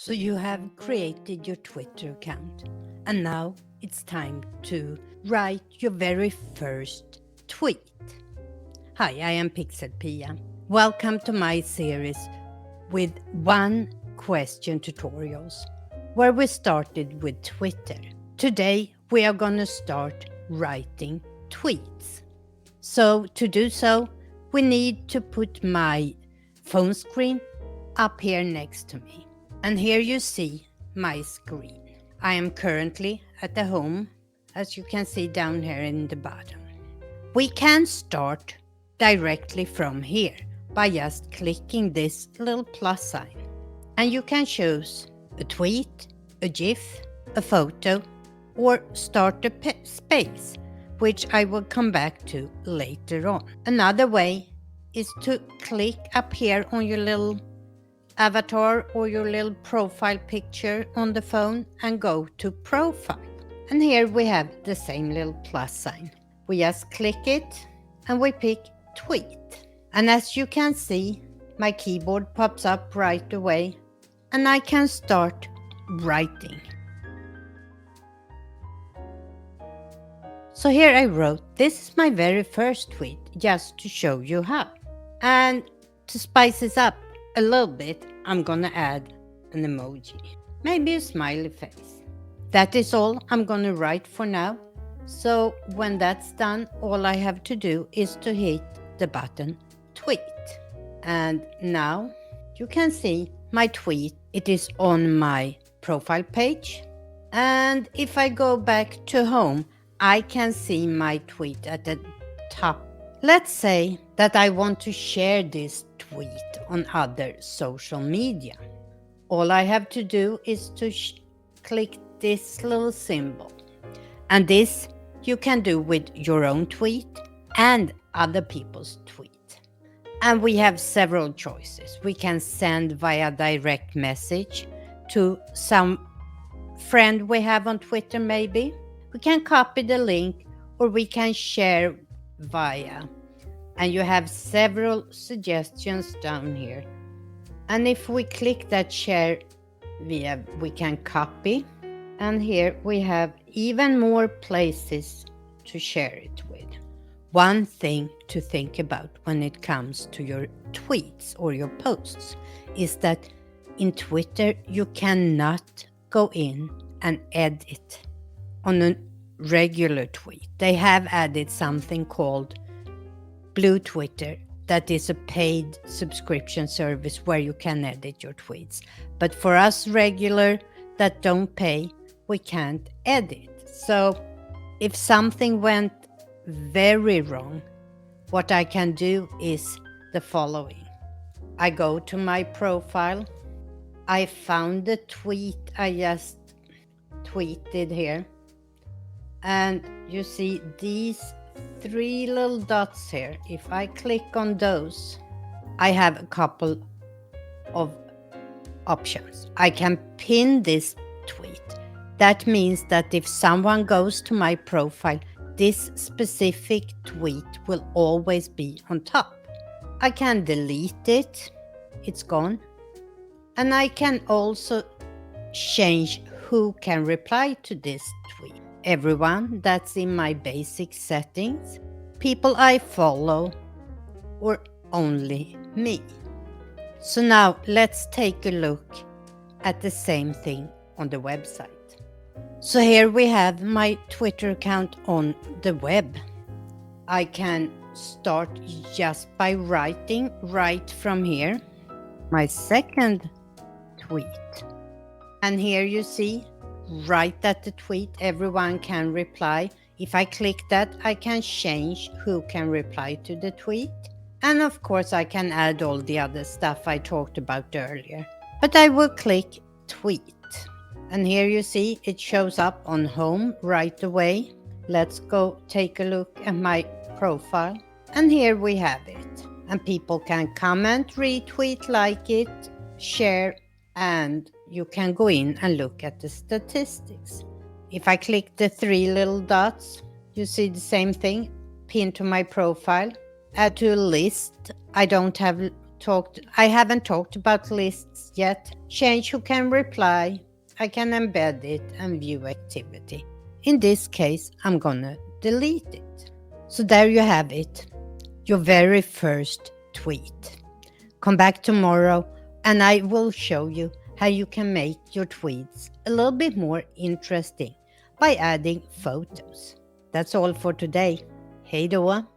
So you have created your Twitter account, and now it's time to write your very first tweet. Hi, I am PixelPia. Welcome to my series with one question tutorials, where we started with Twitter. Today we are going to start writing tweets. So to do so, we need to put my phone screen up here next to me. And here you see my screen. I am currently at the home, as you can see down here in the bottom. We can start directly from here by just clicking this little plus sign. And you can choose a tweet, a GIF, a photo, or start a space, which I will come back to later on. Another way is to click up here on your little avatar or your little profile picture on the phone and go to profile. And here we have the same little plus sign. We just click it and we pick tweet. And as you can see, my keyboard pops up right away and I can start writing. So here I wrote, this is my very first tweet, just to show you how. And to spice this up a little bit, I'm gonna add an emoji, maybe a smiley face. That is all I'm gonna write for now. So when that's done, all I have to do is to hit the button tweet. And now you can see my tweet. It is on my profile page. And if I go back to home, I can see my tweet at the top. Let's say that I want to share this tweet on other social media. All I have to do is to click this little symbol. And this you can do with your own tweet and other people's tweet. And we have several choices. We can send via direct message to some friend we have on Twitter maybe. We can copy the link or we can share via. And you have several suggestions down here. And if we click that share via, we can copy. And here we have even more places to share it with. One thing to think about when it comes to your tweets or your posts is that in Twitter you cannot go in and edit on a regular tweet. They have added something called Blue Twitter, that is a paid subscription service where you can edit your tweets. But for us regular that don't pay, we can't edit. So if something went very wrong, what I can do is the following. I go to my profile. I found the tweet I just tweeted here. And you see these three little dots here. If I click on those, I have a couple of options. I can pin this tweet. That means that if someone goes to my profile, this specific tweet will always be on top. I can delete it. It's gone. And I can also change who can reply to this tweet. Everyone, that's in my basic settings, people I follow, or only me. So now let's take a look at the same thing on the website. So here we have my Twitter account on the web. I can start just by writing right from here my second tweet. And here you see right at the tweet, everyone can reply. If I click that, I can change who can reply to the tweet. And of course, I can add all the other stuff I talked about earlier. But I will click tweet. And here you see it shows up on home right away. Let's go take a look at my profile. And here we have it. And people can comment, retweet, like it, share, and you can go in and look at the statistics. If I click the three little dots, you see the same thing, pin to my profile, add to a list. I don't have I haven't talked about lists yet. Change who can reply. I can embed it and view activity. In this case, I'm gonna delete it. So there you have it, your very first tweet. Come back tomorrow and I will show you how you can make your tweets a little bit more interesting by adding photos. That's all for today. Hej då!